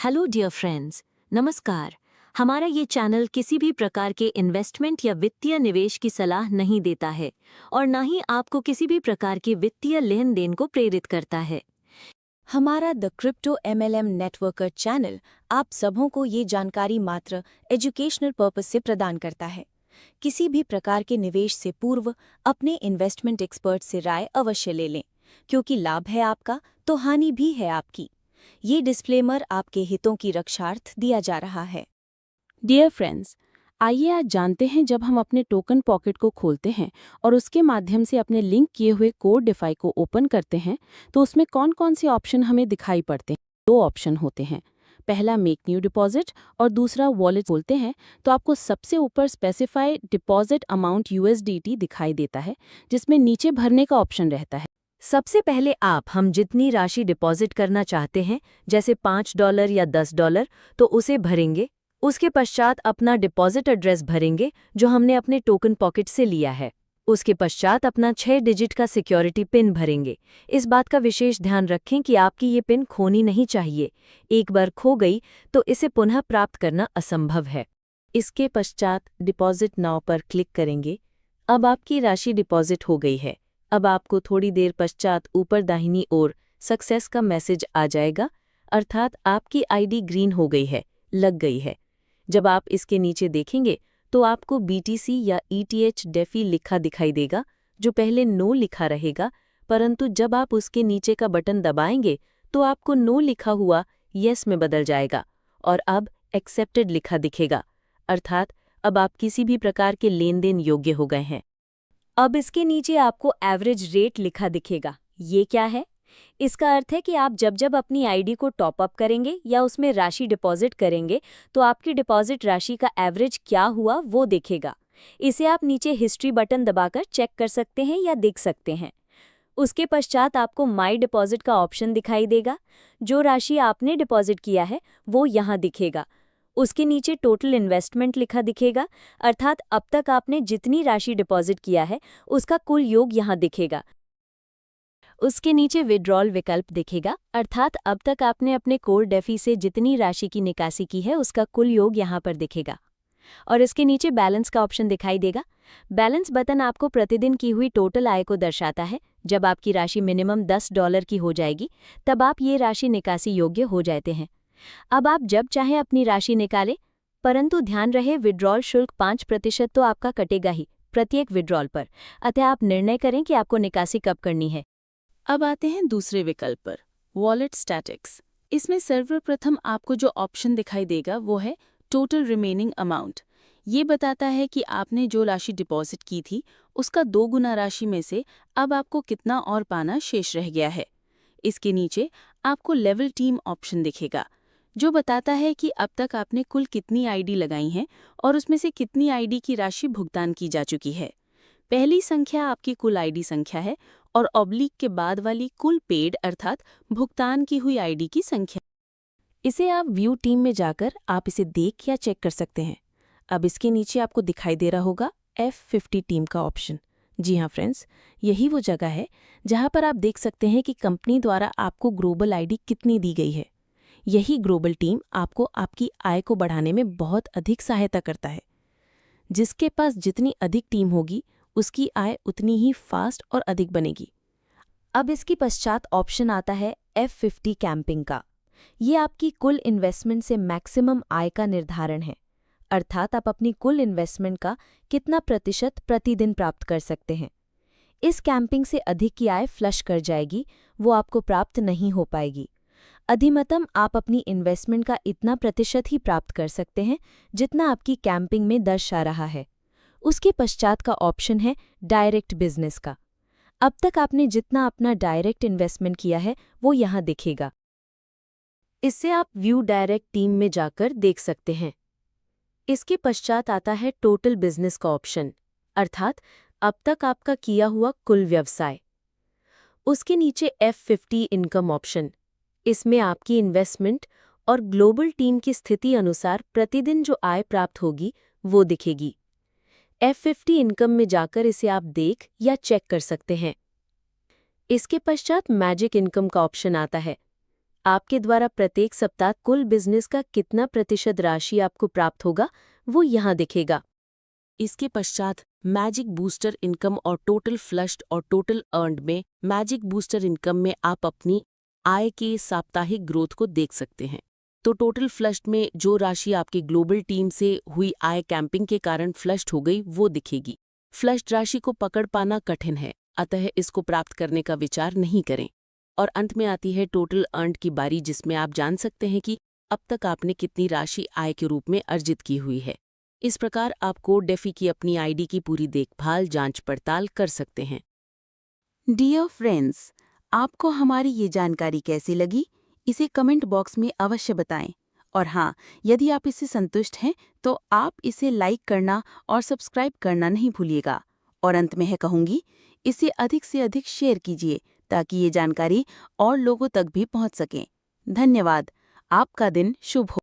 Hello dear friends, नमस्कार। हमारा ये चैनल किसी भी प्रकार के इन्वेस्टमेंट या वित्तीय निवेश की सलाह नहीं देता है और ना ही आपको किसी भी प्रकार के वित्तीय लेन देन को प्रेरित करता है। हमारा the crypto MLM networker channel आप सबों को ये जानकारी मात्र एजुकेशनल पर्पस से प्रदान करता है। किसी भी प्रकार के निवेश से पूर्व अपने इन्वेस्टमेंट एक्सपर्ट से राय अवश्य ले लें, क्योंकि लाभ है आपका तो हानि भी है आपकी। ये डिस्क्लेमर आपके हितों की रक्षार्थ दिया जा रहा है। डियर फ्रेंड्स, आइए आज जानते हैं जब हम अपने टोकन पॉकेट को खोलते हैं और उसके माध्यम से अपने लिंक किए हुए कोड डिफाई को ओपन करते हैं तो उसमें कौन कौन से ऑप्शन हमें दिखाई पड़ते हैं। दो ऑप्शन होते हैं, पहला मेक न्यू डिपॉजिट और दूसरा वॉलेट। बोलते हैं तो आपको सबसे ऊपर स्पेसिफाई डिपॉजिट अमाउंट यूएसडीटी दिखाई देता है, जिसमें नीचे भरने का ऑप्शन रहता है। सबसे पहले हम जितनी राशि डिपॉजिट करना चाहते हैं, जैसे $5 या $10, तो उसे भरेंगे। उसके पश्चात अपना डिपॉजिट एड्रेस भरेंगे जो हमने अपने टोकन पॉकेट से लिया है। उसके पश्चात अपना 6 डिजिट का सिक्योरिटी पिन भरेंगे। इस बात का विशेष ध्यान रखें कि आपकी ये पिन खोनी नहीं चाहिए। एक बार खो गई तो इसे पुनः प्राप्त करना असंभव है। इसके पश्चात डिपॉजिट नाउ पर क्लिक करेंगे। अब आपकी राशि डिपॉजिट हो गई है। अब आपको थोड़ी देर पश्चात ऊपर दाहिनी ओर सक्सेस का मैसेज आ जाएगा, अर्थात आपकी आईडी ग्रीन हो गई है, लग गई है। जब आप इसके नीचे देखेंगे तो आपको बीटीसी या ईटीएच डेफी लिखा दिखाई देगा, जो पहले नो लिखा रहेगा, परंतु जब आप उसके नीचे का बटन दबाएंगे तो आपको नो लिखा हुआ येस में बदल जाएगा और अब एक्सेप्टेड लिखा दिखेगा, अर्थात अब आप किसी भी प्रकार के लेन देन योग्य हो गए हैं। अब इसके नीचे आपको एवरेज रेट लिखा दिखेगा। ये क्या है? इसका अर्थ है कि आप जब जब अपनी आईडी को टॉप अप करेंगे या उसमें राशि डिपॉजिट करेंगे तो आपकी डिपॉजिट राशि का एवरेज क्या हुआ वो दिखेगा। इसे आप नीचे हिस्ट्री बटन दबाकर चेक कर सकते हैं या देख सकते हैं। उसके पश्चात आपको माई डिपॉजिट का ऑप्शन दिखाई देगा। जो राशि आपने डिपॉजिट किया है वो यहाँ दिखेगा। उसके नीचे टोटल इन्वेस्टमेंट लिखा दिखेगा, अर्थात अब तक आपने जितनी राशि डिपॉजिट किया है उसका कुल योग यहाँ दिखेगा। उसके नीचे विड्रॉल विकल्प दिखेगा, अर्थात अब तक आपने अपने कोर डेफी से जितनी राशि की निकासी की है उसका कुल योग यहाँ पर दिखेगा। और इसके नीचे बैलेंस का ऑप्शन दिखाई देगा। बैलेंस बटन आपको प्रतिदिन की हुई टोटल आय को दर्शाता है। जब आपकी राशि मिनिमम $10 की हो जाएगी तब आप ये राशि निकासी योग्य हो जाते हैं। अब आप जब चाहें अपनी राशि निकालें, परंतु ध्यान रहे विड्रॉल शुल्क 5% तो आपका कटेगा ही प्रत्येक विड्रॉल पर, अतः आप निर्णय करें कि आपको निकासी कब करनी है। अब आते हैं दूसरे विकल्प पर, वॉलेट स्टैटिक्स। इसमें सर्वप्रथम आपको जो ऑप्शन दिखाई देगा वो है टोटल रिमेनिंग अमाउंट। ये बताता है कि आपने जो राशि डिपॉजिट की थी उसका 2 गुना राशि में से अब आपको कितना और पाना शेष रह गया है। इसके नीचे आपको लेवल टीम ऑप्शन दिखेगा, जो बताता है कि अब तक आपने कुल कितनी आईडी लगाई हैं और उसमें से कितनी आईडी की राशि भुगतान की जा चुकी है। पहली संख्या आपकी कुल आईडी संख्या है और ऑब्लिक के बाद वाली कुल पेड अर्थात भुगतान की हुई आईडी की संख्या। इसे आप व्यू टीम में जाकर आप इसे देख या चेक कर सकते हैं। अब इसके नीचे आपको दिखाई दे रहा होगा F50 टीम का ऑप्शन। जी हाँ फ्रेंड्स, यही वो जगह है जहां पर आप देख सकते हैं कि कंपनी द्वारा आपको ग्लोबल आईडी कितनी दी गई है। यही ग्लोबल टीम आपको आपकी आय को बढ़ाने में बहुत अधिक सहायता करता है। जिसके पास जितनी अधिक टीम होगी उसकी आय उतनी ही फास्ट और अधिक बनेगी। अब इसकी पश्चात ऑप्शन आता है F50 कैंपिंग का। ये आपकी कुल इन्वेस्टमेंट से मैक्सिमम आय का निर्धारण है, अर्थात आप अपनी कुल इन्वेस्टमेंट का कितना प्रतिशत प्रतिदिन प्राप्त कर सकते हैं। इस कैंपिंग से अधिक की आय फ्लश कर जाएगी, वो आपको प्राप्त नहीं हो पाएगी। अधिकतम आप अपनी इन्वेस्टमेंट का इतना प्रतिशत ही प्राप्त कर सकते हैं जितना आपकी कैंपिंग में दर्शा रहा है। उसके पश्चात का ऑप्शन है डायरेक्ट बिजनेस का। अब तक आपने जितना अपना डायरेक्ट इन्वेस्टमेंट किया है वो यहाँ दिखेगा। इससे आप व्यू डायरेक्ट टीम में जाकर देख सकते हैं। इसके पश्चात आता है टोटल बिजनेस का ऑप्शन, अर्थात अब तक आपका किया हुआ कुल व्यवसाय। उसके नीचे F50 इनकम ऑप्शन। इसमें आपकी इन्वेस्टमेंट और ग्लोबल टीम की स्थिति अनुसार प्रतिदिन जो आय प्राप्त होगी वो दिखेगी। F50 इनकम में जाकर इसे आप देख या चेक कर सकते हैं। इसके पश्चात मैजिक इनकम का ऑप्शन आता है। आपके द्वारा प्रत्येक सप्ताह कुल बिजनेस का कितना प्रतिशत राशि आपको प्राप्त होगा वो यहाँ दिखेगा। इसके पश्चात मैजिक बूस्टर इनकम और टोटल फ्लश्ड और टोटल अर्न्ड में मैजिक बूस्टर इनकम में आप अपनी आय के साप्ताहिक ग्रोथ को देख सकते हैं। तो टोटल फ्लश्ड में जो राशि आपकी ग्लोबल टीम से हुई आय कैंपिंग के कारण फ्लश्ड हो गई वो दिखेगी। फ्लश्ड राशि को पकड़ पाना कठिन है, अतः इसको प्राप्त करने का विचार नहीं करें। और अंत में आती है टोटल अर्न्ड की बारी, जिसमें आप जान सकते हैं कि अब तक आपने कितनी राशि आय के रूप में अर्जित की हुई है। इस प्रकार आप कोड डेफी की अपनी आईडी की पूरी देखभाल जांच पड़ताल कर सकते हैं। डियर फ्रेंड्स, आपको हमारी ये जानकारी कैसी लगी, इसे कमेंट बॉक्स में अवश्य बताएं। और हाँ, यदि आप इससे संतुष्ट हैं तो आप इसे लाइक करना और सब्सक्राइब करना नहीं भूलिएगा। और अंत में कहूँगी, इसे अधिक से अधिक शेयर कीजिए ताकि ये जानकारी और लोगों तक भी पहुँच सके। धन्यवाद। आपका दिन शुभ हो।